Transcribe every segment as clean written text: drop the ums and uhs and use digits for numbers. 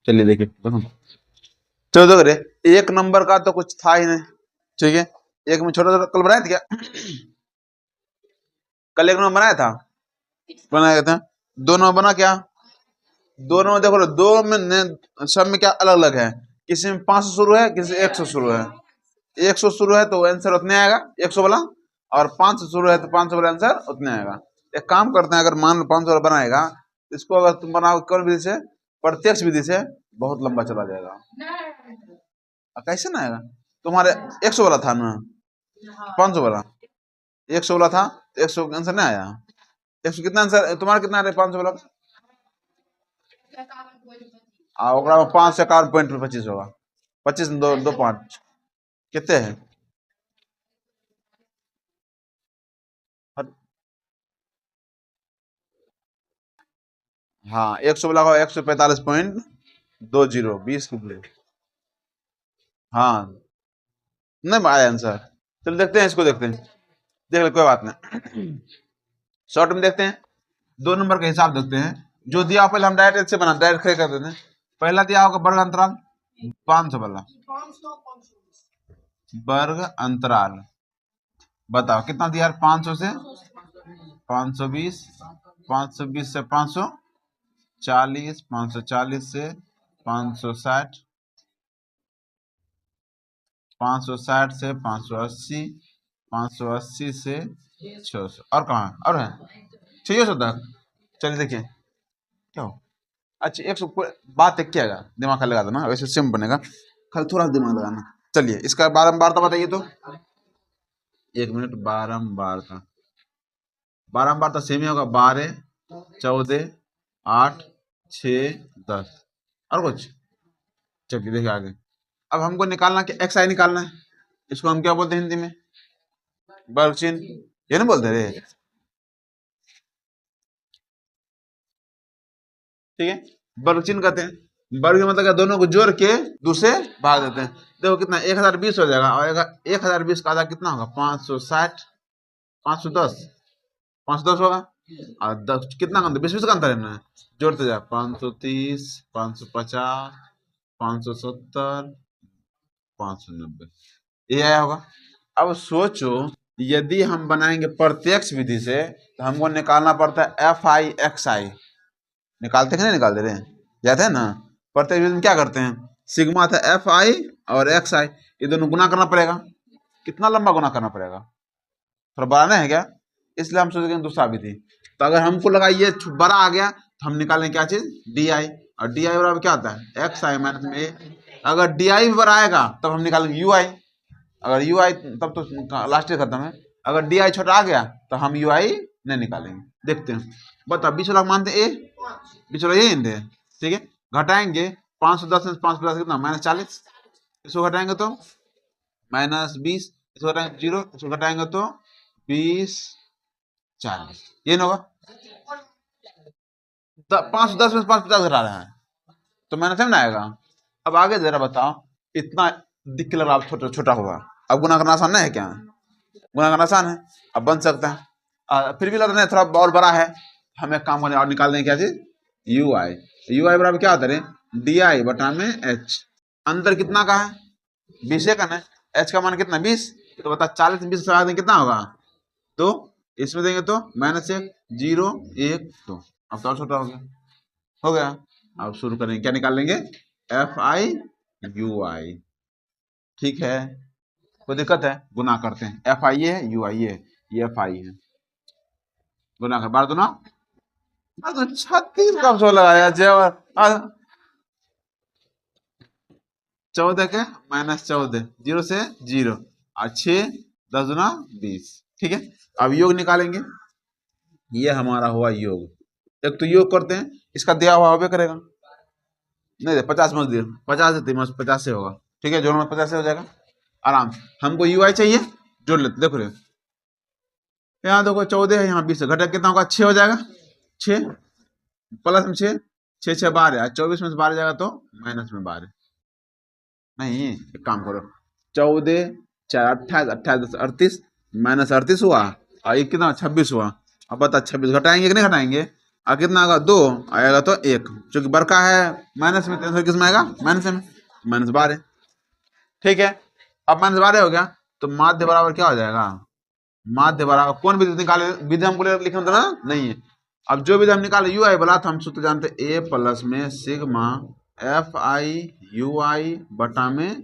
चलिए देखिए, चलो देखो रे, एक नंबर का तो कुछ था ही नहीं, ठीक है। एक में छोटा छोटा कल बनाया था क्या? कल एक नंबर बनाया था, बनाया था। दो नंबर बना क्या? दोनों में देखो, दो में सब में क्या अलग अलग है। किसी में 500 शुरू है, किसी 100 शुरू है। 100 शुरू है तो आंसर उतने आएगा 100 वाला, और 500 शुरू है तो 500 वाला आंसर उतने आएगा। एक काम करते हैं, अगर मान लो 500 वाला बनाएगा, इसको अगर तुम बनाओ कौन विधि से? प्रत्यक्ष विधि से, बहुत लंबा चला जाएगा। कैसे ना आएगा? तुम्हारे 100 वाला था ना, 500 वाला, 100 वाला था, 100 का आंसर नहीं आया। 100 कितना आंसर तुम्हारा, कितना आ रहा है 500 वाला? ओकरा में 5 से 51.25 होगा। 25 दो दो 5 कितने है? हाँ, 100 वाला होगा 145.20, 20 के। हाँ, नहीं आया आंसर। चलो देखते हैं, इसको देखते हैं, देख ले, कोई बात नहीं। शॉर्ट में देखते हैं, दो नंबर का हिसाब देखते हैं। जो दिया हो, पहले हम डायरेक्ट से बना, डायरेक्ट खड़े कर देते हैं। पहला दिया होगा वर्ग अंतराल 500 वाला, वर्ग अंतराल बताओ कितना दिया? 500 से 520, 520 से 540, 540 से 560, 560 से 580, 580 से 600, और कहाँ और है? 600 तक। चलिए देखिए क्या हो। अच्छा, 100 बात एक क्या है, दिमाग का लगा देना, वैसे सिम बनेगा, खाली थोड़ा दिमाग लगाना। चलिए इसका बारंबारता बताइए तो। एक मिनट, बारंबारता, बारंबारता सेम ही होगा, 12, 14, 8, 6, 10, और कुछ। चलिए देखिए आगे। अब हमको निकालना कि एक्स आई निकालना है। इसको हम क्या बोलते हैं हिंदी में? वर्ग चिन्ह, ये नहीं बोलते रे? ठीक है, वर्ग चिन्ह कहते हैं। वर्ग मतलब क्या? दोनों को जोड़ के दूसरे भाग देते हैं। देखो कितना, 1020 हो जाएगा, और 1020 का आधा कितना होगा? 560, 510, 510 होगा। और 10 कितना का अंतर? 20 20 का अंतर है ना, जोड़ते जाए। 530, 550, 570, 590, ये आया होगा। अब सोचो, यदि हम बनाएंगे प्रत्यक्ष विधि से, तो हमको निकालना पड़ता है एफ आई एक्स आई। निकालते कि नहीं निकालते रहे? याद है ना? प्रत्यक्ष विधि में क्या करते हैं? सिग्मा था एफ आई और एक्स आई, ये दोनों गुना करना पड़ेगा। कितना लंबा गुना करना पड़ेगा? थोड़ा बड़ा नहीं है क्या? इसलिए हम सोचेंगे दूसरा विधि। तो अगर हमको लगा ये बड़ा आ गया, तो हम निकालेंगे क्या चीज? D I. और डी आई बराबर क्या होता है? एक्स आई माइनस में ए। अगर डी आई भी बड़ा आएगा तब हम निकालेंगे यू आई। अगर यू आई, तब तो लास्ट ईयर खत्म है। अगर डी आई छोटा आ गया तो हम यू आई नहीं निकालेंगे। देखते हैं, बताओ बीच वाला मानते ए, बीच वाला ये दे, ठीक है। घटाएंगे 510 में 5 कितना? -40। इसको घटाएंगे तो -20, इसको घटाएंगे 0, इसको घटाएंगे तो 20, 40, ये ना होगा। 510 में 550 घटा रहे हैं तो मैंने समझ आएगा। अब आगे जरा बताओ, इतना दिख के लग रहा छोटा छोटा होगा, अब गुना करना आसान नहीं है क्या? गुना करना आसान है, अब बन सकता है। फिर भी लग रहा है थोड़ा और बड़ा है, हम एक काम करें और निकाल दें क्या चीज? You I. यू आई बराबर क्या होता है? डी आई बटा में एच। अंतर कितना का है? 20 का ना। एच का मान कितना? 20। तो बता 40 में 20 से दें कितना होगा? तो इसमें देंगे तो -1, 0, 1, 2। अब तो और छोटा हो गया, हो गया। अब शुरू करेंगे, क्या निकाल लेंगे? एफ आई यू आई। ठीक है, कोई दिक्कत है? गुना करते हैं, एफ आई है, यू आई है, ये एफ आई है। गुना कर, बार दूना 36 कब सो लगाया? 14 के -14, 0 से 0, और 6, 10 दूना 20। ठीक है, अब योग निकालेंगे। ये हमारा हुआ योग। एक तो योग करते हैं, इसका दिया हुआ होबे करेगा, नहीं दे 50 मत दिए, 50 देते 50 से होगा। ठीक है, जोड़ो में 50 से हो जाएगा आराम से। हमको यू आई चाहिए, जोड़ लेते, देखो रे, यहाँ देखो 14 है, यहाँ 20 है, घटक कितना होगा? 6 हो जाएगा। 6 प्लस में 6, 6 6 12, 24 में से 12 जाएगा तो माइनस में 12। नहीं, एक काम करो, 14 4 28, 28 10 38, -38 हुआ, और ये कितना? 26 हुआ। अब बता 26 घटाएंगे कि नहीं घटाएंगे? और कितना आएगा 2 आएगा तो 1, क्योंकि बड़का है माइनस में, तो किस में आएगा माइनस में, -12। ठीक है, अब -12 हो गया तो माध्य बराबर क्या हो जाएगा, माध्य बराबर कौन विधि निकाले, विधि हमको लिखना था ना, नहीं है। अब जो विधि हम निकाले यू आई बोला था, हम सूत्र जानते ए प्लस में सिग्मा एफ आई यू आई बटा में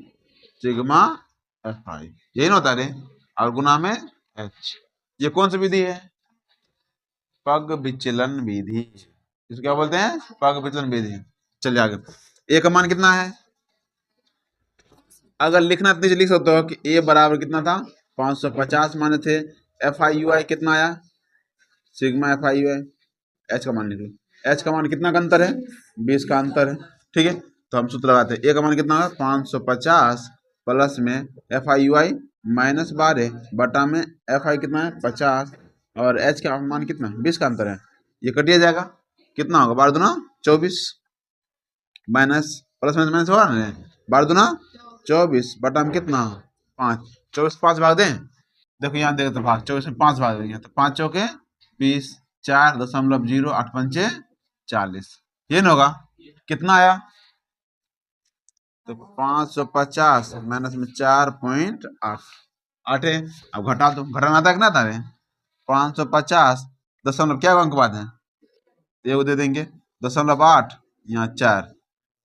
सिग्मा एफ आई, यही ना होता रे, और गुना में एच। ये कौन सी विधि है, पग विचलन विधि, इसको क्या बोलते हैं, पग विचलन विधि। चलिए आगे, ए का मान कितना है, अगर लिखना इतनी से लिख सकते हो कि ए बराबर कितना था 550 माने थे, एफ आई यू आई कितना आया sigma F I you I, H का मान निकलो, एच का मान कितना का अंतर है 20 का अंतर है। ठीक है, तो हम सूत्र लगाते हैं, ए का मान कितना है 550 प्लस में एफ आई यू आई -12 बटा में एफ आई कितना है 50, और एच का मान कितना 20 का अंतर है, ये कटिया जाएगा, कितना होगा 12 दूना 24, माइनस प्लस माइनस माइनस होगा ना, 12 दूना 24 बटा में कितना 5, 24 5 भाग दें, देखो यहाँ देखो तो भाग 24 में 5 भाग देंगे तो 5 चौके 20, 4.0 8 40, ये ना होगा, कितना आया तो 550 माइनस में 4.8 है। अब घटा दो, घटाना था कि ना था 550 दशमलव क्या अंक बाद है, ये दे देंगे 0.8 यहाँ 4,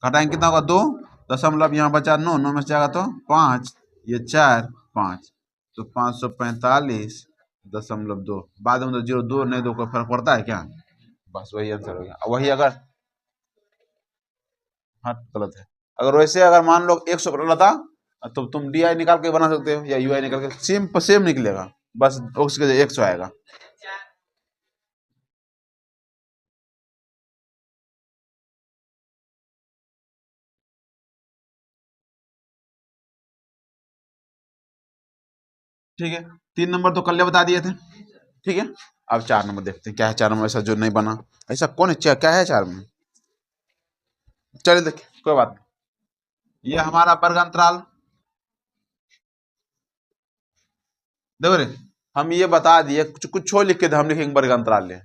घटाएंगे कितना होगा 2, दशमलव यहाँ बचा 9, 9 में से जाएगा तो 5, ये 4 5, तो 545.2, बाद में तो 0 2 नहीं 2 कोई फर्क पड़ता है क्या, बस वही आंसर हो गया। वही अगर हाँ गलत है, अगर वैसे अगर मान लो 100 पर था तो तुम डी आई निकाल के बना सकते हो या यू आई निकाल के, सेम सेम निकलेगा, बस उसके 100 आएगा। ठीक है, 3 नंबर तो कल बता दिए थे। ठीक है, अब 4 नंबर देखते हैं क्या है, 4 नंबर ऐसा जो नहीं बना, ऐसा कौन है, क्या है 4 में, चलिए देखिए कोई बात नहीं, ये हमारा वर्ग अंतराल, देखो रे हम ये बता दिए, कुछ और लिख के हम लिखेंगे वर्ग अंतराल ले,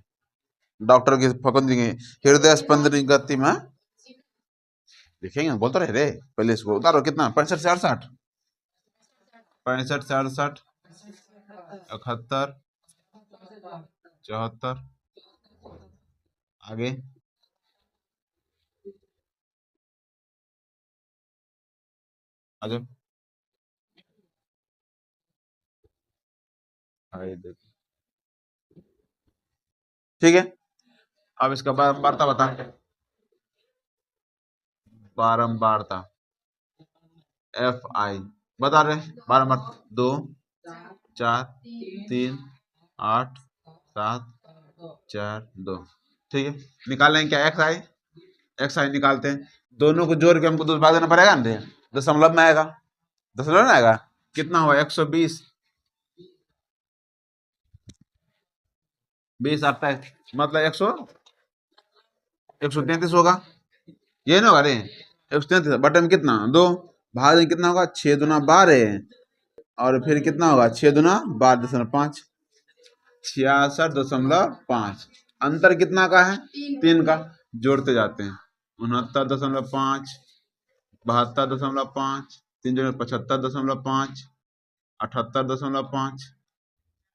डॉक्टर की फकन देंगे हृदय स्पंदन गति में लिखेंगे, बोलते रहे रे पहले इसको उतारो, कितना 65 से 68, 65 से 68, 71 74, आगे आगे ठीक है, अब इसका बारंबारता बता, बारंबारता एफ आई बता रहे, बारंबार 2 4 3 8 7 4 2, ठीक है, निकालेंगे क्या एक्स आई निकालते हैं, दोनों को जोड़ के हमको 2 भाग देना पड़ेगा ना, दशमलव में आएगा, दशमलव में आएगा, कितना हुआ 120, 20 आता है मतलब 133 होगा, ये ना होगा रे 133 बटे में कितना 2, भाग में कितना होगा 6 दूना 12, और फिर कितना होगा 6 दूना 12.5, 66.5, अंतर कितना का है 3 का, जोड़ते जाते हैं 69.5, 72.5, 3 जोड़े 75.5, 78.5,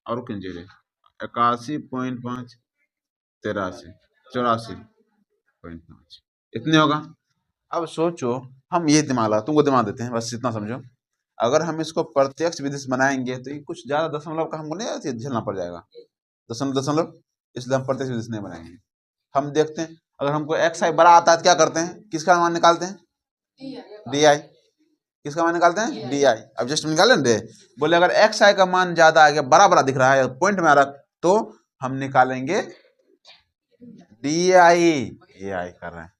और किन जोड़े 81.5, 83, 84.5, इतने होगा। अब सोचो, हम ये दिमाग लगा, तुमको दिमाग देते हैं, बस इतना समझो, अगर हम इसको प्रत्यक्ष विधि से बनाएंगे तो ये कुछ ज्यादा दशमलव का हमको नहीं झेलना पड़ जाएगा, दशमलव, इसलिए हम प्रत्यक्ष विधि से नहीं बनाएंगे। हम देखते हैं अगर हमको एक्स आई बड़ा आता है तो क्या करते हैं, किसका मान निकालते हैं डी आई, किसका मान निकालते हैं डी आई, अब जस्ट निकाले ना, बोले अगर एक्स आई का मान ज्यादा आ गया, बड़ा बड़ा दिख रहा है पॉइंट में आ रहा, तो हम निकालेंगे डी आई, ए आई कर रहे हैं,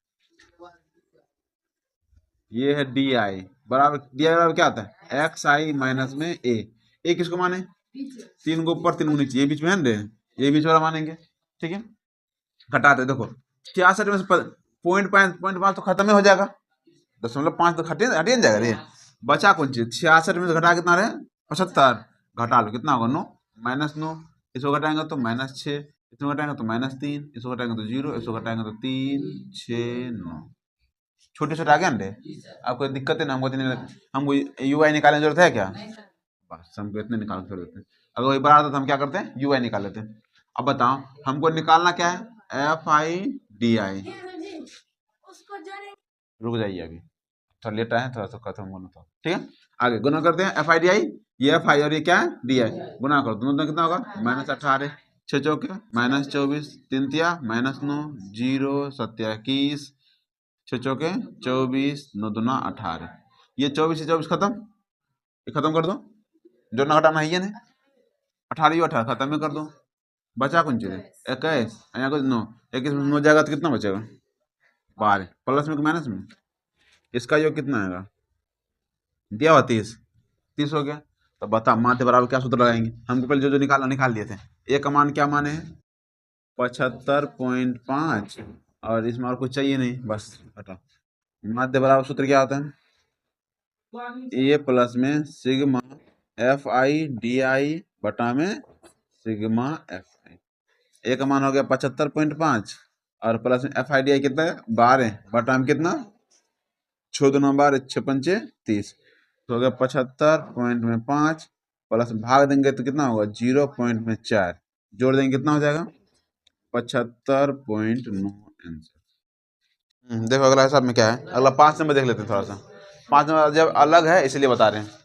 ये है डी आई बराबर, डी आई बराबर क्या आता है एक्स आई माइनस में ए किसको माने 3 को ऊपर 3 को नीचे, ये बीच में है ना, ये बीच वाला मानेंगे। ठीक है, घटाते देखो 66 में से पॉइंट 5 तो खत्म ही हो जाएगा, 0.5 तो हटिए जाएगा रे, बचा कौन चीज 66 में से घटा कितना रहे 75, घटा लो कितना होगा 9, -9, इसको घटाएंगे तो -6, इसमें घटाएंगे तो -3, इसको घटाएंगे तो 0, इसको घटाएंगे तो 3 6 9। छोटे छोटे आ गया ना रे। आपको दिक्कत है ना, हमको UI निकालने की जरूरत है क्या? बस हमको इतने निकाल कर देते हैं। अगर वही बड़ा आता तो हम क्या करते हैं, UI निकाल लेते हैं। अब बताओ हमको निकालना क्या है, FIDI। रुक जाइए अभी, थोड़ा लेट आए हैं, थोड़ा सा खत्म होना था, ठीक है। आगे गुना करते हैं, FIDI, ये FI और ये क्या है, DI। गुना करो दोनों कितना होगा, -18, 6 चौके -24, 3 तिया -9, 0 7 21, 6 चौके 24, 9 दूना 18। ये 24 से 24 खत्म, ये खत्म कर दो, जोड़ना घटाना है ये नहीं, 18 18 खत्म में कर दो, बचा कौन चीज, 21 यहाँ कुछ 9, 21 में 9 जाएगा तो कितना बचेगा, 12, प्लस में कि माइनस में, इसका योग कितना आएगा, दिया हुआ 30, 30 हो गया। तो बता माध्य बराबर क्या सूत्र लगाएंगे, हमको पहले जो जो निकालना निकाल लिए थे। ए का मान क्या माने है, 75.5, और इसमें और कुछ चाहिए नहीं, बस हटा। माध्य बराबर सूत्र क्या होता है, ए प्लस में सिग्मा FIDI बटा में सिग्मा FI। ए का मान हो गया 75.5, और प्लस में FIDI कितना है 12, बटा में कितना 6 2 12 6 5 30, तो हो गया 75.5, प्लस भाग देंगे तो कितना होगा 0.4, जोड़ देंगे कितना हो जाएगा 75.9 आंसर। देखो अगला हिसाब में क्या है, अगला 5 नंबर देख लेते हैं थोड़ा सा। 5 नंबर जब अलग है इसलिए बता रहे हैं।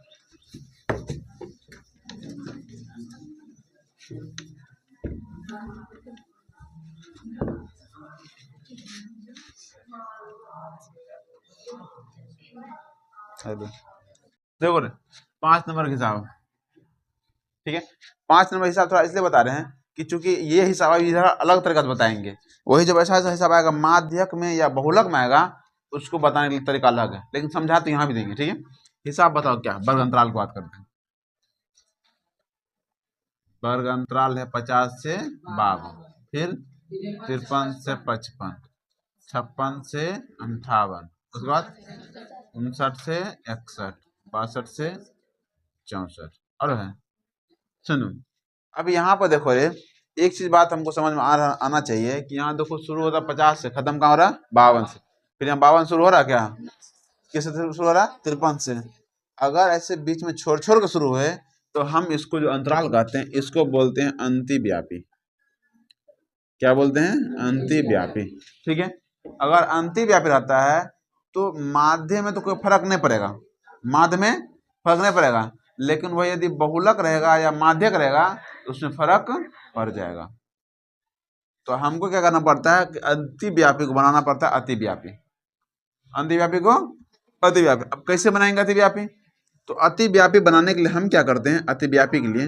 देखो 5 नंबर का हिसाब, ठीक है। 5 नंबर हिसाब थोड़ा इसलिए बता रहे हैं कि चूंकि ये हिसाब अभी इधर अलग तरीका से बताएंगे, वही जब ऐसा ऐसा हिसाब आएगा माध्यक में या बहुलक में आएगा, उसको बताने का तरीका अलग है, लेकिन समझा तो यहाँ भी देंगे, ठीक है। हिसाब बताओ क्या, वर्ग अंतराल की बात करते हैं। वर्ग अंतराल है 50 से 52, फिर 53 से 55, 56 से 58, उसके बाद 59 से 61, 62 से 64, और है सुनो। अब यहाँ पर देखो रे, एक चीज बात हमको समझ में आना चाहिए कि यहाँ देखो शुरू होता 50 से, खत्म कहाँ हो रहा 52 से, फिर यहाँ 52 शुरू हो रहा क्या, किससे शुरू हो रहा 53 से। अगर ऐसे बीच में छोड़ छोड़ के शुरू हुए तो हम इसको जो अंतराल कहते हैं इसको बोलते हैं अंतिव्यापी। क्या बोलते हैं, अंतिव्यापी, ठीक है। अगर अंतिव्यापी रहता है तो माध्य में तो कोई फर्क नहीं पड़ेगा, माध्य में फर्क नहीं पड़ेगा, लेकिन वह यदि बहुलक रहेगा या माध्यक रहेगा तो उसमें फर्क पड़ जाएगा। तो हमको क्या करना पड़ता है कि अतिव्यापी को बनाना पड़ता है अतिव्यापी, अंतिव्यापी को अतिव्यापी। अब कैसे बनाएंगे अतिव्यापी, तो अतिव्यापी बनाने के लिए हम क्या करते हैं, अतिव्यापी के लिए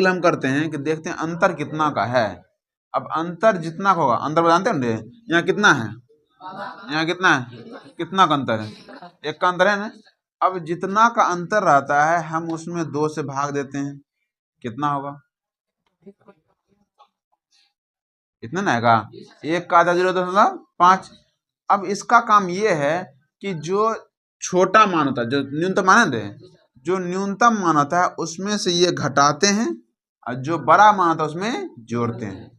हम करते हैं कि देखते हैं अंतर कितना का है। अब अंतर जितना होगा, अंतर जानते हैं यहाँ कितना है, यहाँ कितना है, कितना का अंतर है, 1 का अंतर है ना। अब जितना का अंतर रहता है हम उसमें 2 से भाग देते हैं, कितना होगा, इतना ना आएगा, 1 का आधा 0.5। अब इसका काम ये है कि जो छोटा मान होता है, जो न्यूनतम मान है, जो न्यूनतम मान होता है उसमें से ये घटाते हैं, और जो बड़ा मान होता है उसमें जोड़ते हैं,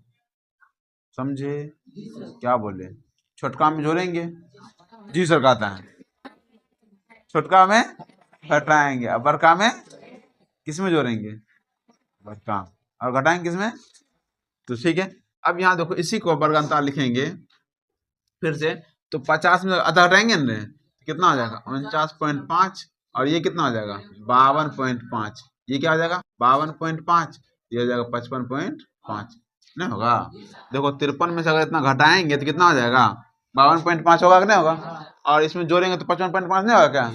समझे क्या बोले, छोटका में जोड़ेंगे, जी सर कहता है, छोटका में घटाएंगे, और बड़का में किस में जोड़ेंगे, बड़का, और घटाएंगे किस में, तो ठीक है। अब यहाँ देखो इसी को वर्ग अंतराल लिखेंगे फिर से, तो 50 में आधा घटाएंगे ना, कितना हो जाएगा 49.5, और ये कितना हो जाएगा 52.5, ये क्या हो जाएगा 52.5, ये हो जाएगा 55.5, नहीं होगा। देखो 53 में से अगर इतना घटाएंगे तो कितना हो जाएगा 52.5 होगा कि नहीं होगा, और इसमें जोड़ेंगे तो 55.5 नहीं होगा क्या।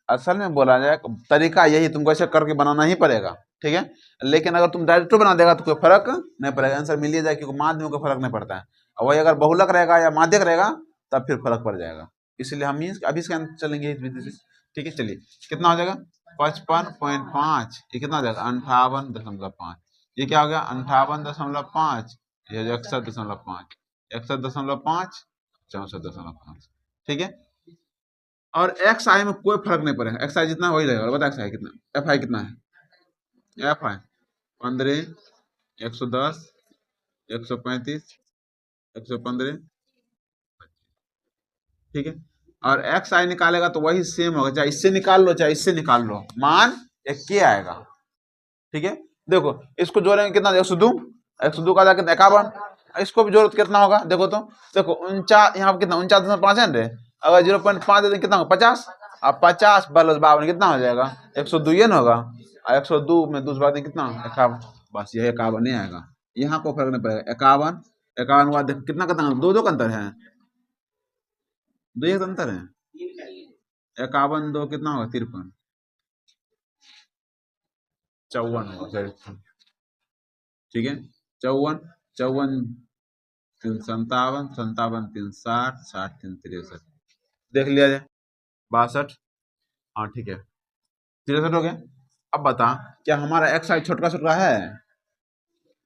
असल में बोला जाए तरीका यही, तुमको ऐसे करके बनाना ही पड़ेगा, ठीक है। लेकिन अगर तुम डायरेक्ट बना देगा तो कोई फर्क नहीं पड़ेगा, आंसर मिल ही जाए, क्योंकि माध्य में कोई फर्क नहीं पड़ता है। और वही अगर बहुलक रहेगा या माध्यक रहेगा तब फिर फर्क पड़ जाएगा, इसलिए हम अभी इसके अंदर चलेंगे इस विधि से, ठीक है। चलिए कितना हो जाएगा 55.5, ये कितना हो जाएगा 58.5, ये क्या हो गया 58.5, ये 61.5, 61.5, 64.5, ठीक है। और एक्स आई में कोई फर्क नहीं पड़ेगा, एक्स आई जितना वही रहेगा, बता एक्स आई कितना, एफ आई कितना है, एफ आई 15 110, 135, 115, ठीक है। और एक्स आई निकालेगा तो वही सेम होगा, चाहे इससे निकाल लो चाहे इससे निकाल लो, मान एक के आएगा, ठीक है। देखो इसको जोड़ेंगे कितना, 102, 102 का कितना 51, इसको भी जोड़ो तो कितना होगा, देखो तो, देखो 49, यहाँ पे कितना 49.5 है रे, अगर 0.5 दे दें कितना होगा 50, अब 50 प्लस 52 कितना हो जाएगा 102 ये ना होगा, और 102 में दूसरी बात कितना 51, बस ये 51 नहीं आएगा, यहाँ को फर्क नहीं पड़ेगा, 51, 51 के बाद देखो कितना कितना दो दो का अंतर है, दो एक अंतर है, 51 दो कितना होगा 53, 54 होगा सर, ठीक है। 54, 54 तीन 57, 57 तीन 60, 60 तीन 63, देख लिया जाए 62, हाँ ठीक है 63 हो गया। अब बता क्या हमारा एक्स साइज छोटा छोटा है,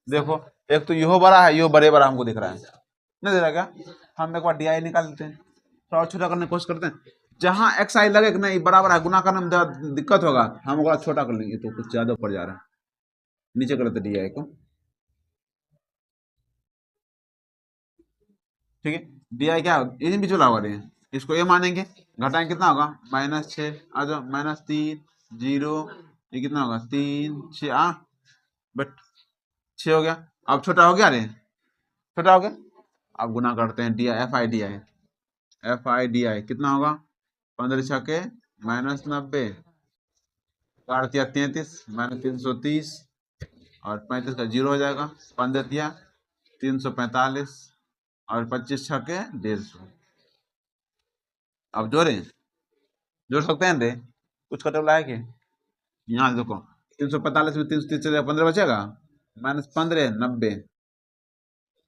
देखो एक तो यो बड़ा है, यो बड़े बड़ा हमको दिख रहा है, नहीं दिख रहा क्या, हम एक बार डी आई निकाल लेते हैं, थोड़ा और छोटा करने की कोशिश करते हैं, जहां एक्स आई लगे कि नहीं बराबर है, गुना करने में दिक्कत होगा, हम ओकरा छोटा कर लेंगे, तो कुछ ज्यादा ऊपर जा रहा है, नीचे कर लेते डी आई को, ठीक है। डी आई क्या इन बीच वाला होगा, इसको ये मानेंगे, घटाएंगे कितना होगा -6, आ जाओ -3, 0, ये कितना होगा 3 6 बट 6 हो गया, अब छोटा हो गया रे, छोटा हो गया, अब गुना करते हैं D I, F I D I, F I D I कितना होगा 15 छके -90, काट दिया 33 -330, और 35 का 0 हो जाएगा, 15 दिया 345, और 25 छके 150, अब जोड़े, जोड़ सकते हैं रे, कुछ कटौला है कि, यहाँ से देखो 345 में 330 15 बचेगा, -15 90,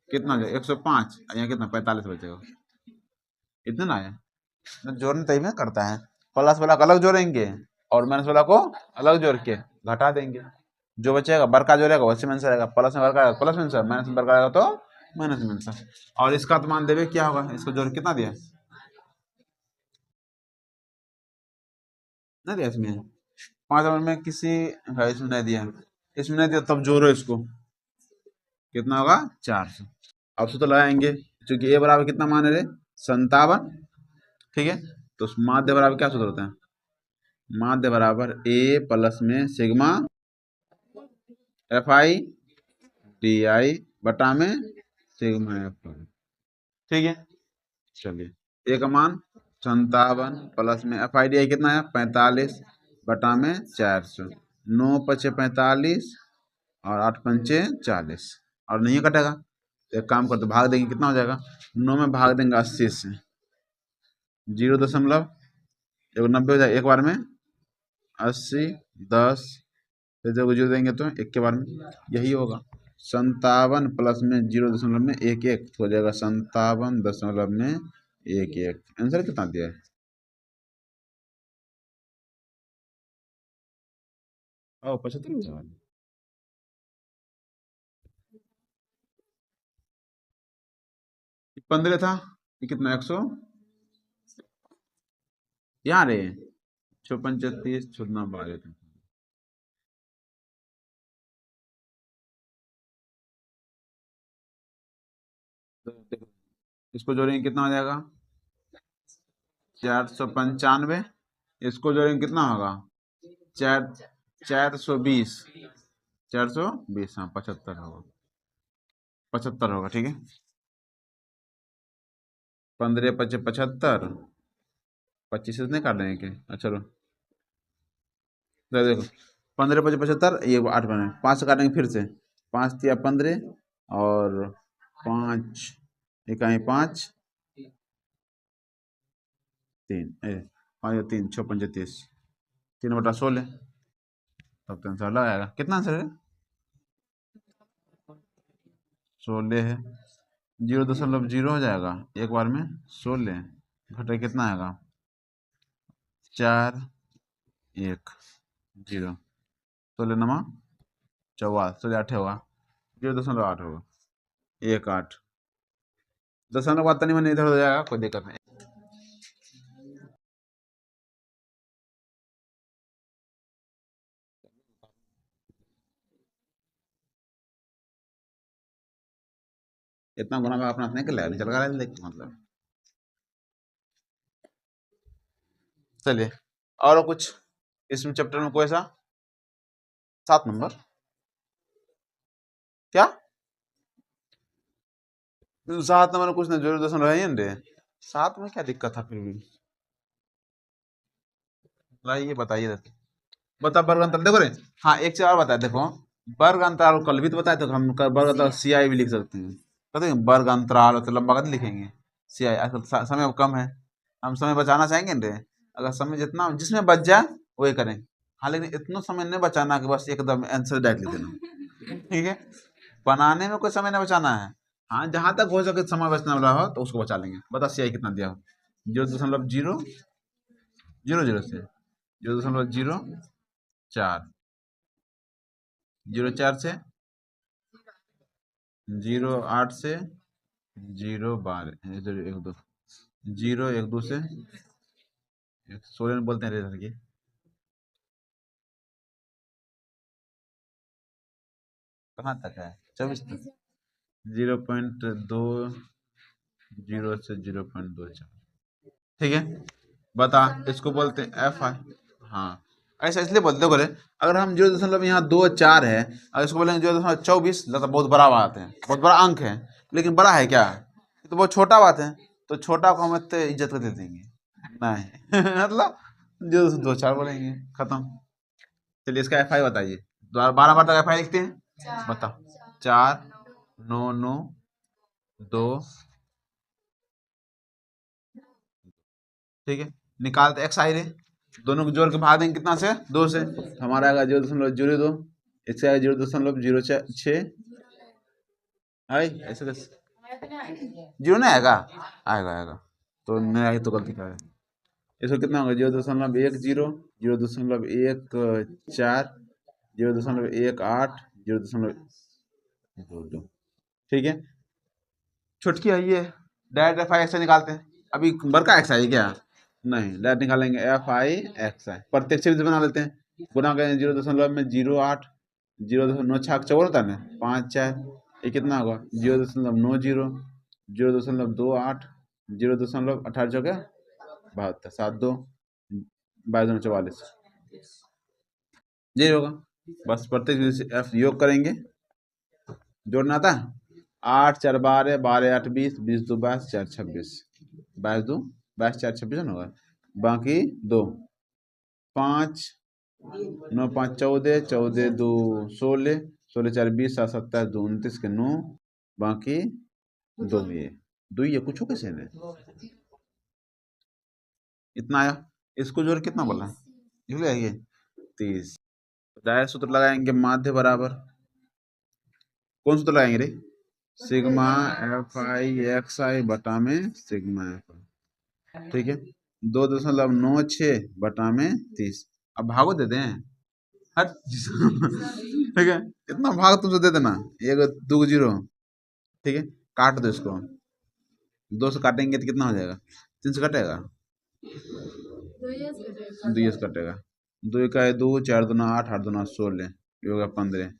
कितना हो जाएगा 105, यहाँ कितना 45 बचेगा, इतना ना है ना, जोड़ने तभी में करता है, प्लस वाला को अलग जोड़ेंगे और माइनस वाला को अलग जोड़ के घटा देंगे, जो बचेगा बड़का जोड़ेगा वैसे में आंसर आएगा, प्लस में बड़का आएगा प्लस में आंसर, माइनस में बड़का आएगा तो माइनस में आंसर, और इसका तो मान देवे क्या होगा, इसको जोड़ कितना दिया, नहीं दिया इसमें 5 नंबर में किसी, इसमें नहीं दिया, इसमें नहीं दिया, तब जोड़ो इसको, कितना होगा 400, अब सूत्र लगाएंगे, क्योंकि ए बराबर कितना मान रहे 57, ठीक है, तो माध्य बराबर क्या सूत्र होता है, माध्य बराबर ए प्लस में sigma F I D I बटा में सिग्मा एफ आई, ठीक है। चलिए ए का मान 57 प्लस में एफ आई डी आई कितना है 45 बटा में 400, 9 पचे 45 और 8 पंचे 40, और नहीं कटेगा तो एक काम करते भाग देंगे, कितना हो जाएगा 9 में भाग देंगे 80 से, 0 एक 90 हो जाएगा, एक बार में 80, 10, फिर जब जीरो देंगे तो एक के बार में, यही होगा 57 प्लस में 0 दशमलव में 11 हो जाएगा 57 दशमलव में 11, आंसर कितना दिया है 75, 15 था, ये कितना 100, यहाँ रे 6 35 14 12 था, तो देखो इसको जोड़ेंगे कितना हो जाएगा 495, इसको जोड़ेंगे कितना होगा 420, 420 हाँ 75 होगा, 75 होगा, ठीक है, 15 पचे 75, 25 से नहीं काट लेंगे क्या, अच्छा चलो, देखो 15 पचे 75, ये 8 बने 5 से काटेंगे फिर से, 5 दिया 15, और 5 इकाई 5 3 5 3 6 पंजे 30, 3/16, तब तो आंसर लग आएगा, कितना आंसर है 16 है, 0.0 हो जाएगा एक बार में 16, घटे कितना आएगा 4 1 0, 16 नमा 44, 16 8 होगा 0.8 होगा 1 8, दशमलव के बाद तनी मनी इधर हो जाएगा, कोई दिक्कत नहीं। इतना गुना भाग अपना नहीं कर लेगा, निकल कर लेके मतलब। चलिए और कुछ इसमें चैप्टर में कोई सा 7 नंबर क्या 7 नंबर में कुछ नहीं, 0.0 है रे 7 में क्या दिक्कत था फिर भी। लाइए बताइए बता वर्ग अंतर देखो रे। हाँ एक चीज और बताए देखो, वर्ग अंतराल कल भी तो बताए थे हम, वर्ग अंतराल सी आई भी लिख सकते हैं, कहते हैं वर्ग अंतराल तो लंबा कद लिखेंगे सी आई। आजकल समय अब कम है, हम समय बचाना चाहेंगे रे, अगर समय जितना जिसमें बच जाए वही करें। हाँ लेकिन इतना समय नहीं बचाना कि बस एकदम आंसर डायरेक्ट लिख देना, ठीक है, बनाने में कोई समय नहीं बचाना है। हाँ जहां तक हो सके समय बचने वाला हो तो उसको बचा लेंगे। बता सी आई कितना दिया हो, 0.000 से 0.04, 0.4 से 0.8 से 0.12, 1 2 0.1 2 से 16 बोलते हैं रेजर की। कहाँ तक है 24 तक, 0.20 से 0.24, ठीक है। बता इसको बोलते हैं एफ आई। हाँ ऐसा इसलिए बोलते हो बोले, अगर हम 0 दशमलव यहाँ 2 4 है, अगर इसको बोलेंगे 0.24 तो बहुत बड़ा बात है, बहुत बड़ा अंक है, लेकिन बड़ा है क्या, ये तो बहुत छोटा बात है, तो छोटा को हम इतने इज्जत कर दे देंगे नहीं मतलब 0.24 बोलेंगे, खत्म। चलिए इसका एफ आई बताइए, 12 बार तक एफ आई लिखते हैं, बताओ 4 9 9 2, ठीक है। निकालते एक्स आई रे, दोनों को जोड़ के भाग देंगे कितना से 2 से, हमारा आएगा 0.02, इससे आएगा 0.06, आई ऐसे कैसे 0 नहीं आएगा, आएगा आएगा, तो नहीं आएगी तो गलती का है। इसको कितना होगा 0.10, 0.14, 0.18, 0.22, ठीक है। छुटकी है ये, डायरेक्ट एफ आई एक्स आई निकालते हैं, अभी बर का एक्स आई क्या, नहीं डायरेक्ट निकालेंगे एफ आई एक्स आई, प्रत्यक्ष भी बना लेते हैं, गुना करेंगे 0.08, 0.96 होता है ना 5 4, ये कितना होगा 0.90, 0.28, 0.18 72, 7 2 22 44, यही होगा। बस प्रत्येक एफ योग करेंगे, जोड़ना आता है 8 4 12, 12 8 20, 20 2 22, 4 26, 22 2 22 4 26 होगा, बाकी 2 5 9 5 14, 14 2 16, 16 4 20, 7 27 2 29 के 9, बाकी 2 ये कुछ हो कैसे ने इतना आया, इसको जोड़ कितना बोला ये 30। डायरेक्ट सूत्र लगाएंगे माध्य बराबर, कौन सूत्र लगाएंगे रे, सिग्मा एफ आई एक्स आई बटा में सिग्मा एफ, ठीक है। 2.96 बटा में 30, अब भागो दे दें हट ठीक है, इतना भाग तुमसे दे देना, 1 2 0, ठीक है। काट दो इसको, 2 से काटेंगे तो कितना हो जाएगा, 3 से कटेगा, 2 से कटेगा, 2 का 2, 4 2 8, 8 2 16, ये होगा 15,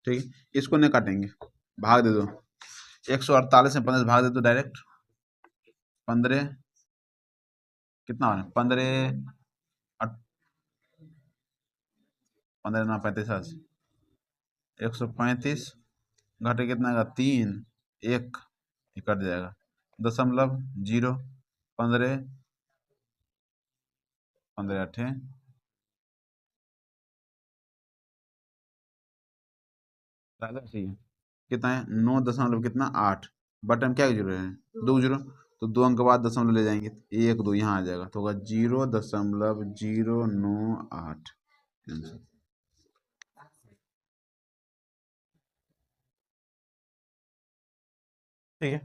ठीक है। इसको नहीं काटेंगे, भाग दे दो, 148 में 15 भाग दे दो डायरेक्ट, 15 कितना हो 15 15 9 35, 135 घटे कितना आएगा 3 1, कट जाएगा 0.0, 15 15 8 चाहिए, कितना है 9 दशमलव कितना 8, बटन क्या जीरो है 2 जीरो, तो 2 अंक के बाद दशमलव ले जाएंगे, 1 2 यहाँ आ जाएगा, तो होगा 0.098, ठीक है।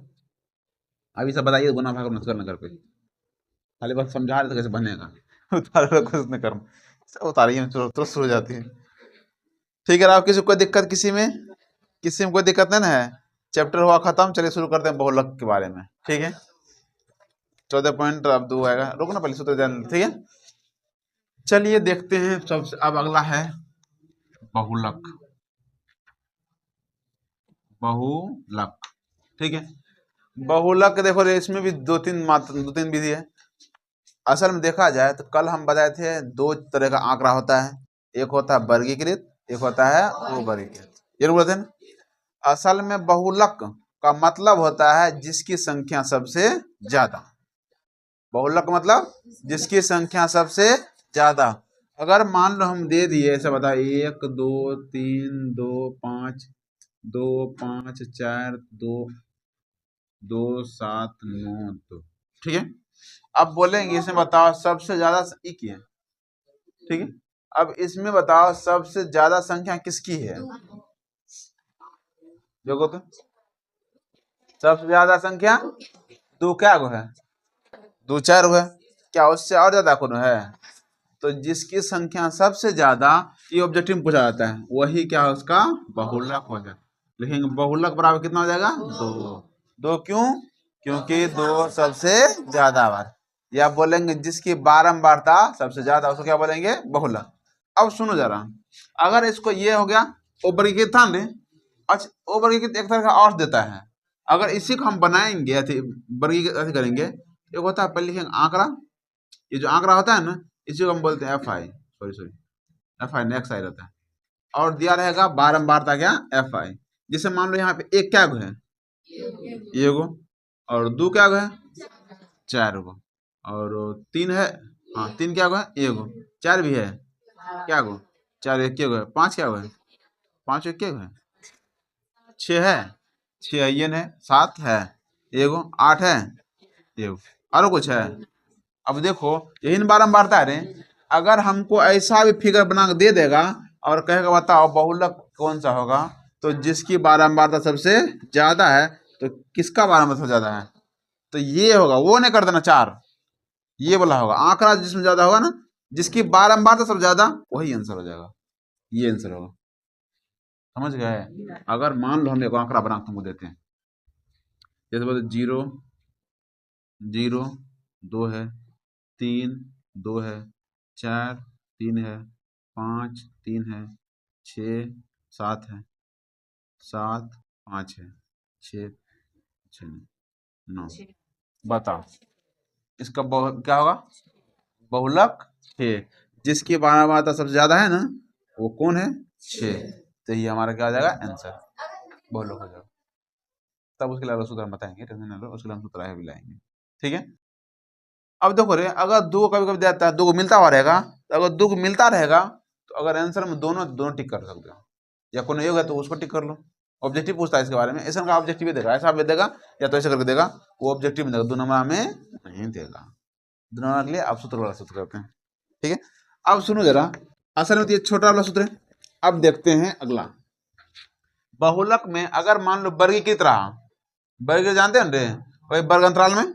अभी सब बताइए गुना भाग मत करना घर पे, खाली बस समझा रहे थे कैसे बनेगा उतार कुछ नहीं कर, सब उतारिए तुरंत शुरू हो जाती है, ठीक है। आप किसी को कोई दिक्कत, किसी में कोई दिक्कत नहीं ना है, चैप्टर हुआ खत्म, चलिए शुरू करते हैं बहुलक के बारे में, ठीक है। 14 पॉइंट अब 2 आएगा, रुकना पहले सूत्र जान, ठीक है। चलिए देखते हैं सबसे, अब अगला है बहुलक, बहुलक, ठीक है। बहुलक देखो रे, इसमें भी दो तीन विधि है। असल में देखा जाए तो कल हम बताए थे दो तरह का आंकड़ा होता है, एक होता है वर्गीकृत, एक होता है अवर्गीकृत, ये बोलते हैं। असल में बहुलक का मतलब होता है जिसकी संख्या सबसे ज्यादा। बहुलक का मतलब जिसकी संख्या सबसे ज्यादा। अगर मान लो हम दे दिए ऐसा बता 1 2 3 2 5 2 5 4 2 2 7 9 2, ठीक है। अब बोलेंगे इसमें बताओ सबसे ज्यादा की है, ठीक है। अब इसमें बताओ सबसे ज्यादा संख्या किसकी है, देखो तो सबसे ज्यादा संख्या दो क्या गो है, दो चार गो है, क्या उससे और ज्यादा कौन है। तो जिसकी संख्या सबसे ज्यादा, ये ऑब्जेक्टिव में पूछा जाता है, वही क्या है उसका बहुलक हो जाए। लेकिन बहुलक बराबर कितना हो जाएगा, दो। दो क्यों, क्योंकि दो सबसे ज्यादा बार। या बोलेंगे जिसकी बारंबारता सबसे ज्यादा, उसको क्या बोलेंगे, बहुलक। अब सुनो जरा, अगर इसको ये हो गया वर्गीकृत था ने, अच्छा वर्गीकृत एक तरह का अर्थ देता है। अगर इसी को हम बनाएंगे वर्गीकृत ऐसे करेंगे, एक होता है पहले लिखेंगे आंकड़ा, ये जो आंकड़ा होता है ना इसी को हम बोलते हैं F I, F I next I रहता है, और दिया रहेगा बारंबारता क्या एफ आई। जिसे मान लो यहाँ पे एक क्या गो है, ये गो, और दो क्या गो है, चार गो, और तीन है, हाँ तीन क्या गो है, एक गो, चार भी है क्या गो, चार एक गो है, पांच क्या गो है, पांच एक गो है, छह है, छह अयन है, सात है एगो, आठ है एगो, और कुछ है। अब देखो यही बारंबारता है रे। अगर हमको ऐसा भी फिगर बना के दे देगा और कहेगा बताओ बहुलक कौन सा होगा, तो जिसकी बारंबारता सबसे ज्यादा है, तो किसका बारंबारता सबसे ज्यादा है, तो ये होगा, वो नहीं कर देना चार, ये बोला होगा आंकड़ा जिसमें ज्यादा होगा ना, जिसकी बारंबारता सबसे ज्यादा, वही आंसर हो जाएगा, ये आंसर होगा। समझ गए। अगर मान लो हम एक आंकड़ा बना तुमको देते हैं, जैसे बोलते 0 0 2 है, 3 2 है, 4 3 है, 5 3 है, 6 7 है, 7 5 है, 6 6 9, बताओ इसका क्या होगा, बहुलक 6। जिसकी बारंबारता सबसे ज्यादा है ना, वो कौन है, 6। तो ये हमारा क्या हो जाएगा आंसर, बहुलक हो जाएगा। तब उसके लिए सूत्र हम बताएंगे, टेंशन ना लो, उसके लिए हम सूत्र भी लाएंगे, ठीक है। अब देखो रे, अगर दो कभी कभी देता है, दो को मिलता हुआ रहेगा, तो अगर दो को मिलता रहेगा तो अगर आंसर में दोनों दोनों टिक कर सकते हो, या कोई एक है तो उसको टिक कर लो। ऑब्जेक्टिव पूछता है इसके बारे में, ऐसा का ऑब्जेक्टिव भी देगा, ऐसा भी देगा या तो ऐसे करके देगा, वो ऑब्जेक्टिव में देगा, दो नंबर में नहीं देगा। दो नंबर के लिए आप सूत्र वाला सूत्र करते हैं, ठीक है। अब सुनो जरा, असल में तो ये छोटा वाला सूत्र है। अब देखते हैं अगला, बहुलक में अगर मान लो वर्गीकृत रहा, वर्गीकृत जानते हैं रे, वही वर्ग अंतराल में,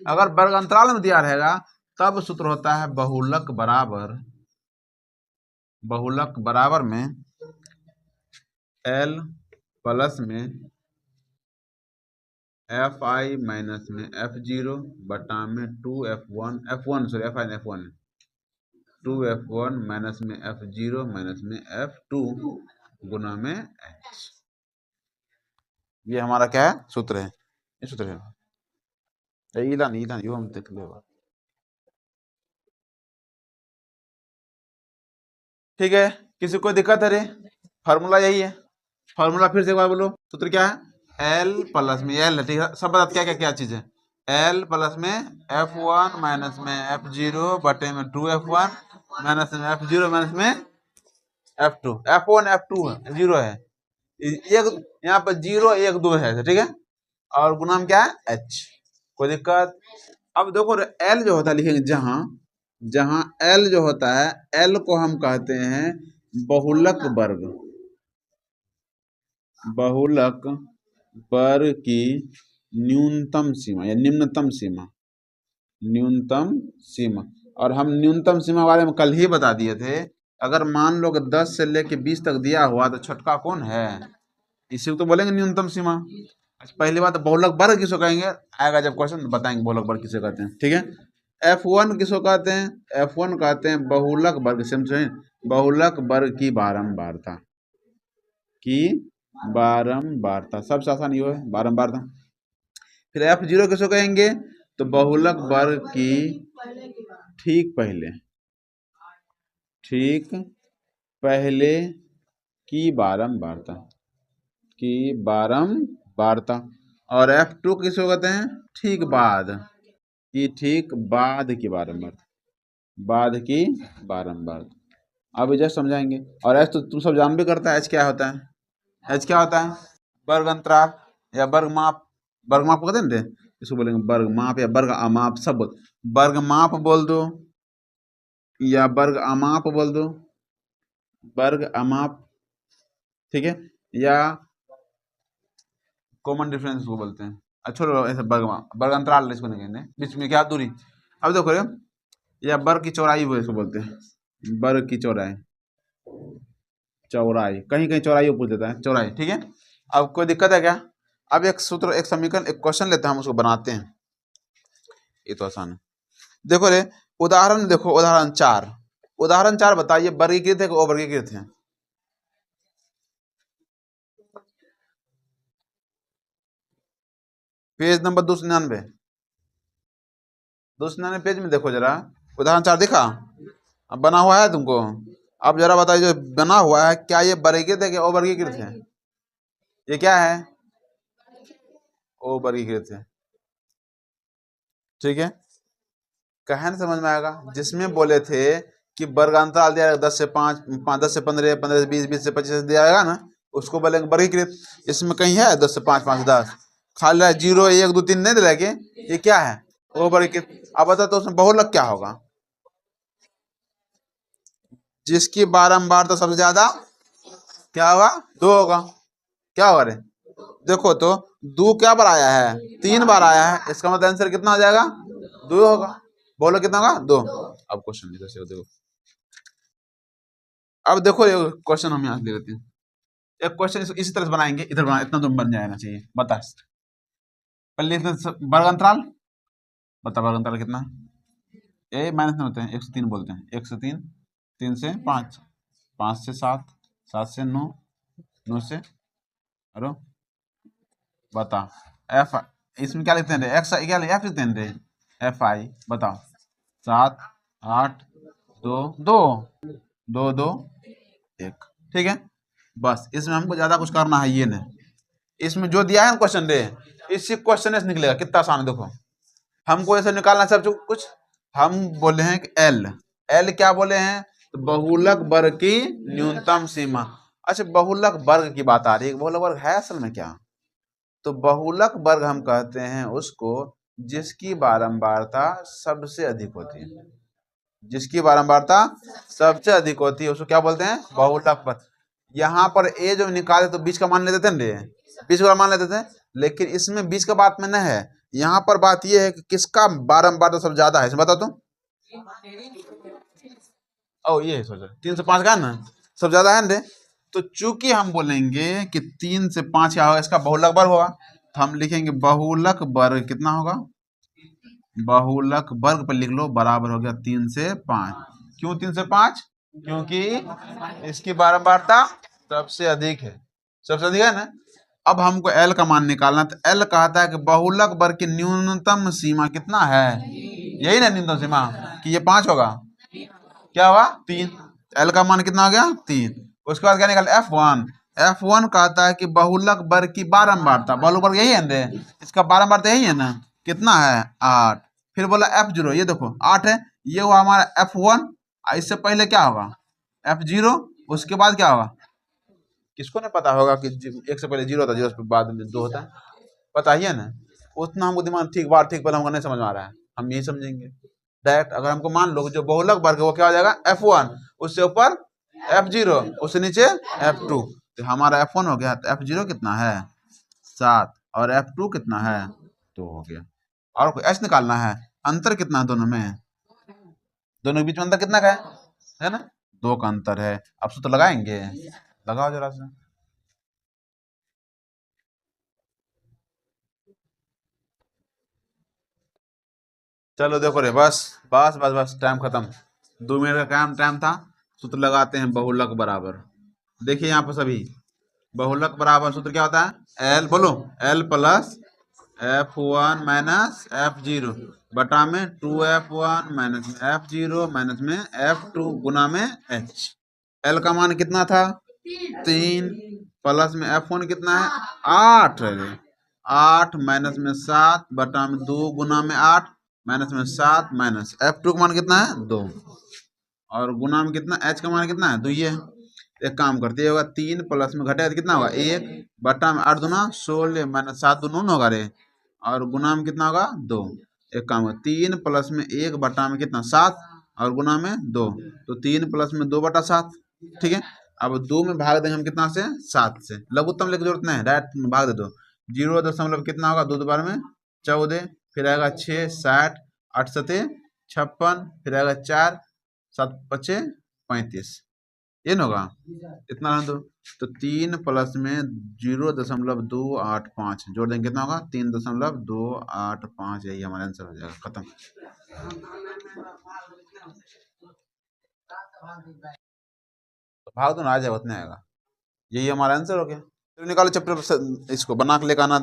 अगर वर्ग अंतराल में दिया रहेगा तब सूत्र होता है बहुलक बराबर में एल प्लस में एफ आई माइनस में एफ जीरो बटा में 2f1 f1 sorry F I F one 2f1 minus में एफ जीरो माइनस में f2 गुना में h। ये हमारा क्या है सूत्र है, ये सूत्र है। ईलान यो हम देख लेगा, ठीक है। किसी को दिक्कत है रे, फार्मूला यही है, फार्मूला फिर से एक बार बोलो, सूत्र क्या है, एल प्लस में एल है, ठीक है। सब बता क्या क्या क्या चीज है, एल प्लस में f1 माइनस में f0 बटे में 2f1 माइनस में f0 माइनस में f2, f1 f2 है, जीरो है, एक यहाँ पर 0 1 2 है, ठीक है। और गुना में क्या है h, कोई दिक्कत। अब देखो एल जो होता है लिखेंगे, जहां जहां एल जो होता है, एल को हम कहते हैं बहुलक वर्ग की न्यूनतम सीमा या निम्नतम सीमा। और हम न्यूनतम सीमा बारे में कल ही बता दिए थे। अगर मान लो कि 10 से लेके 20 तक दिया हुआ तो छोटका कौन है, इसी को तो बोलेंगे न्यूनतम सीमा। पहली बात बहुलक वर्ग किसको कहेंगे, आएगा जब क्वेश्चन बताएंगे बहुलक वर्ग किसे कहते हैं, ठीक है। F1 किसको कहते हैं, F1 कहते हैं बहुलक वर्ग, समझे, बहुलक वर्ग की बारंबारता सबसे आसान ये है बारंबारता। फिर एफ जीरो किसको कहेंगे? तो बहुलक वर्ग की ठीक पहले की बारंबारता। और F2 किसको कहते हैं? ठीक बाद की बारंबारता। अब जस्ट समझाएंगे। और एच तो तुम सब जान भी करता है, एच क्या होता है? एच क्या होता है? वर्ग अंतराल या वर्ग माप। वर्ग माप कहते हैं, इसको बोलेंगे वर्ग माप या वर्ग अमाप, सब वर्ग माप बोल दो या वर्ग अमाप बोल दो, वर्ग अमाप, ठीक है, या कॉमन डिफरेंस को बोलते हैं। अच्छा ऐसे वर्ग अंतराल इसको नहीं कहते, बीच में क्या दूरी। अब देखो रे, या वर्ग की चौड़ाई वो इसको बोलते हैं, वर्ग की चौड़ाई कहीं कहीं चौड़ाई पूछ देता है, चौड़ाई, ठीक है। अब कोई दिक्कत है क्या? अब एक सूत्र, एक समीकरण, एक क्वेश्चन लेते हैं, हम उसको बनाते हैं, ये तो आसान है। देखो रे, उदाहरण देखो, उदाहरण 4 बताइए वर्गीकृत है कि अवर्गीकृत है? पेज नंबर 299 पेज में देखो जरा, उदाहरण 4 दिखा, अब बना हुआ है तुमको। अब जरा बताइए, जो बना हुआ है क्या ये वर्गीकृत है कि अवर्गीकृत है? ये क्या है? अवर्गीकृत है, ठीक है। कहने समझ में आएगा। जिसमें बोले थे कि वर्गांतराल दिया 10 से 5, 10 से 15, 15 से 20, 20 से 25 दिया जाएगा ना, उसको बोलेंगे वर्गीकृत। इसमें कहीं है 10 से 5, 5 से 10 खाली 0, 1, 2, 3 नहीं दिलाएंगे, ये क्या है? वो वर्गीकृत। अब बता तो उसमें बहुलक क्या होगा? जिसकी बारंबारता सबसे ज्यादा क्या होगा? 2 होगा। क्या होगा रे? देखो तो 2 क्या बार आया है? 3 बार आया है, इसका मतलब आंसर कितना हो जाएगा? 2 होगा। बोलो कितना होगा? 2। अब क्वेश्चन इधर से देखो, अब देखो ये क्वेश्चन हम यहाँ ले लेते हैं। एक क्वेश्चन इसी तरह से बनाएंगे, इधर बना, इतना तो बन जाना चाहिए। बता पहले वर्ग अंतराल बता, वर्ग अंतराल कितना? ए माइनस में होते हैं, 1 से 3 बोलते हैं, 1 से 3, 3 से 5, 5 से 7, 7 से 9, 9 से, अरे बता एफ, इसमें क्या लिखते हैं? एक्स क्या एफ लिखते हैं, एफ आई। बताओ 7, 8, 2, 2, 2, 2, 1, ठीक है। बस इसमें हमको ज्यादा कुछ करना है ये नहीं, इसमें जो दिया है ना क्वेश्चन दे, इसी क्वेश्चन से निकलेगा। कितना आसान है देखो, हमको ऐसे निकालना सब कुछ। हम बोले हैं कि एल क्या बोले हैं? तो बहुलक वर्ग की न्यूनतम सीमा। अच्छा, बहुलक वर्ग की बात आ रही है, बहुलक वर्ग है असल में क्या? तो बहुलक वर्ग हम कहते हैं उसको जिसकी बारंबारता सबसे अधिक होती है, जिसकी बारंबारता सबसे अधिक होती है उसको क्या बोलते हैं? बहुलक वर्ग। यहाँ पर ए जो निकाले तो बीच का मान लेते थे ना, बीच का मान लेते थे, लेकिन इसमें बीच का बात में नहीं है। यहाँ पर बात यह है कि किसका बारंबारता सबसे ज्यादा है, बता तुम। ओ ये सोच 3 से 5 का है ना, सब ज्यादा है ना। तो चूंकि हम बोलेंगे कि 3 से 5 क्या होगा, इसका बहुलक वर्ग होगा, तो हम लिखेंगे बहुलक वर्ग कितना होगा? बहुलक वर्ग पर लिख लो, बराबर हो गया 3 से 5। क्यों 3 से 5? क्योंकि इसकी बारंबारता सबसे अधिक है, सबसे अधिक है ना। अब हमको एल का मान निकालना, तो एल कहता है कि बहुलक वर्ग की न्यूनतम सीमा कितना है? यही ना न्यूनतम सीमा, कि ये 5 होगा, क्या हुआ? 3। एल का मान कितना हो गया? 3। उसके बाद क्या निकाल? F1 कहता है कि बहुलक वर्ग की बारंबारता, बहुलक वर्ग यही है ना, इसका बारंबारता यही है ना, कितना है? 8। फिर बोला F0, ये देखो 8 है, ये हुआ हमारा F1। इससे पहले क्या होगा? F0। उसके बाद क्या होगा? किसको नहीं पता होगा कि 1 से पहले 0 होता है, 0 से बाद में 2 होता है, पता ही है ना। उतना हमको दिमाग ठीक बार ठीक पहले हमको नहीं समझ में आ रहा है, हम यही समझेंगे डायरेक्ट। अगर हमको मान लो जो बहुलक वर्ग है वो क्या हो जाएगा? F1, उससे ऊपर F0, उससे नीचे F2। तो हमारा F1 हो गया, तो F0 कितना है? 7, और F2 कितना है? 2 हो गया। और कोई एच निकालना है, अंतर कितना है दोनों में? दोनों के बीच में अंतर कितना का है ना? 2 का अंतर है। अब सूत्र लगाएंगे, लगाओ जरा से। चलो देखो रे, बस बस बस बस, टाइम खत्म। 2 मिनट का काम टाइम था। सूत्र लगाते हैं, बहुलक बराबर, देखिए यहाँ पर सभी बहुलक बराबर सूत्र क्या होता है? एल बोलो, L plus F1 minus F0 बटा में 2F1 माइनस में F0 माइनस में F2 गुना में H। L का मान कितना था 3 प्लस में F1 कितना है 8 है 8 माइनस में 7 बटा में 2 गुना में 8 माइनस में 7 माइनस F2 का मान कितना है 2 और गुना में कितना H का मान कितना है 2 ये एक काम करते हैं होगा 3 प्लस में घटेगा तो कितना होगा 1 बटा में 8 दूना 16 माइनस 7 दूना होगा रे और गुना में कितना होगा 2। एक काम होगा 3 प्लस में 1 बटा में कितना 7 और गुना में 2 तो 3 प्लस में 2 बटा 7 ठीक है। अब 2 में भाग देंगे हम कितना से 7 से लघुत्तम लेकर जरूरत नहीं डायरेक्ट भाग दे दो 0 कितना होगा 2 बार में 14 फिर आएगा 6 60 8 सते 56 फिर आएगा 4 7 पचे 35 ये न होगा इतना रहने दो तो 3 प्लस में 0.285 जोड़ देंगे कितना होगा 3.285 यही हमारा आंसर हो जाएगा खत्म। तो भाग दो ना आ जाएगा उतना आएगा यही हमारा आंसर हो गया। तो निकालो चैप्टर इसको बना के लेकर आना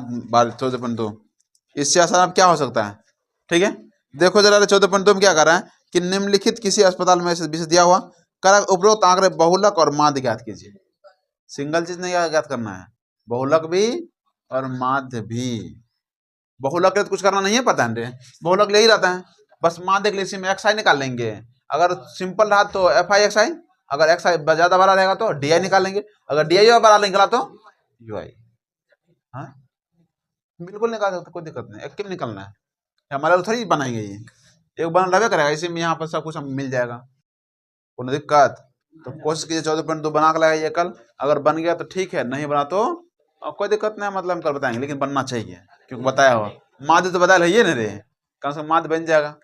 14.2 इससे आसान अब क्या हो सकता है ठीक है। देखो जरा 14.2 में क्या कर रहा है कि निम्नलिखित किसी अस्पताल में विषय दिया हुआ कर उपरोक्त आंकड़े बहुलक और माध्य ज्ञात कीजिए। सिंगल चीज नहीं ज्ञात करना है बहुलक भी और माध्य भी। बहुलक के तो कुछ करना नहीं है पता है बहुलक ले ही रहता है बस माध्य के लिए इसी में एक्स आई निकाल लेंगे अगर सिंपल रहा तो एफ आई एक्स आई अगर एक्स आई ज्यादा बड़ा रहेगा तो डी आई निकाल लेंगे अगर डी आई बड़ा निकला तो यू आई। हाँ बिल्कुल निकाल सकते कोई दिक्कत नहीं एक निकलना है हमारे थोड़ी बनाएंगे ये एक बना रहे करेगा इसी में यहाँ पर सब कुछ मिल जाएगा कोई दिक्कत। तो कोशिश कीजिए 14.2 बना के लगाइए कल अगर बन गया तो ठीक है नहीं बना तो कोई दिक्कत नहीं मतलब हम कल बताएंगे लेकिन बनना चाहिए क्योंकि बताया हो माध्य तो बता रही है ना रे कम से कम माध्य बन जाएगा।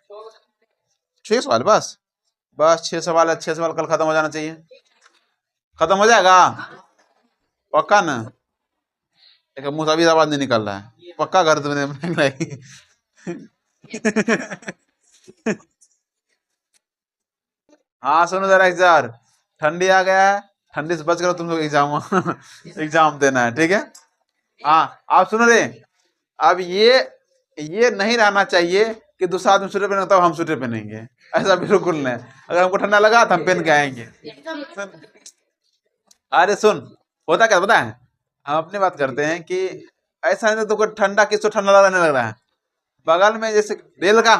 6 सवाल बस 6 सवाल है 6 सवाल कल खत्म हो जाना चाहिए खत्म हो जाएगा पक्का ना एक मुंह से अभी आवाज नहीं निकल रहा है पक्का कर तुमने हाँ सुनो जरा यार ठंडी आ गया है ठंडी से बच कर तुम लोग एग्जाम एग्जाम देना है ठीक है। हाँ आप सुनो रे अब ये नहीं रहना चाहिए कि दूसरा आदमी स्वेटर पहने तब हम स्वेटर पहनेंगे ऐसा बिल्कुल नहीं अगर हमको ठंडा लगा तो हम पहन के आएंगे। अरे सुन होता क्या पता है हम अपनी बात करते हैं कि ऐसा नहीं तो ठंडा किसको ठंडा नहीं लग रहा है बगल में जैसे रेल का